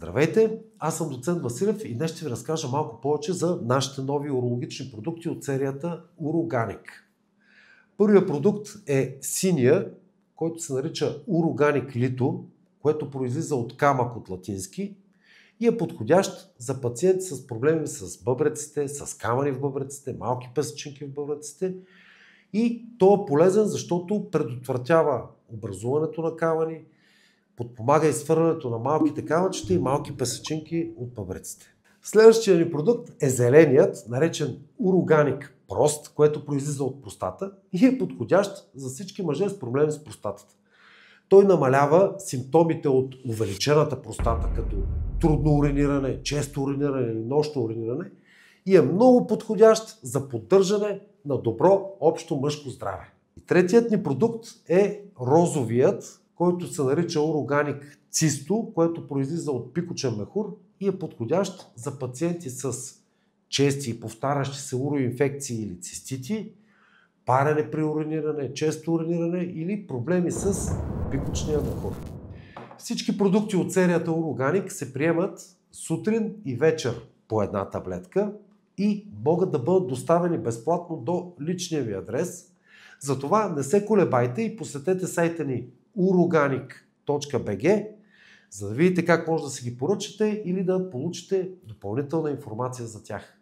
Здравейте, аз съм доцент Василев и днес ще ви разкажа малко повече за нашите нови урологични продукти от серията Уроганик. Първият продукт е синия, който се нарича Уроганик Лито, което произлиза от камък от латински и е подходящ за пациенти с проблеми с бъбреците, с камъни в бъбреците, малки песъчинки в бъбреците. И той е полезен, защото предотвратява образуването на камъни, подпомага изхвърлянето на малките камъчета и малки песъчинки от бъбреците. Следващия ни продукт е зеленият, наречен Уроганик Прост, което произлиза от простата и е подходящ за всички мъже с проблеми с простатата. Той намалява симптомите от увеличената простата, като трудно уриниране, често уриниране или нощно уриниране и е много подходящ за поддържане на добро общо мъжко здраве. И третият ни продукт е розовият, който се нарича Уроганик Цисто, което произлиза от пикочен мехур и е подходящ за пациенти с чести и повтарящи се уроинфекции или цистити, парене при уриниране, често уриниране или проблеми с пикочния мехур. Всички продукти от серията Уроганик се приемат сутрин и вечер по една таблетка и могат да бъдат доставени безплатно до личния ви адрес. Затова не се колебайте и посетете сайта ни uroganic.bg, за да видите как може да си ги поръчате или да получите допълнителна информация за тях.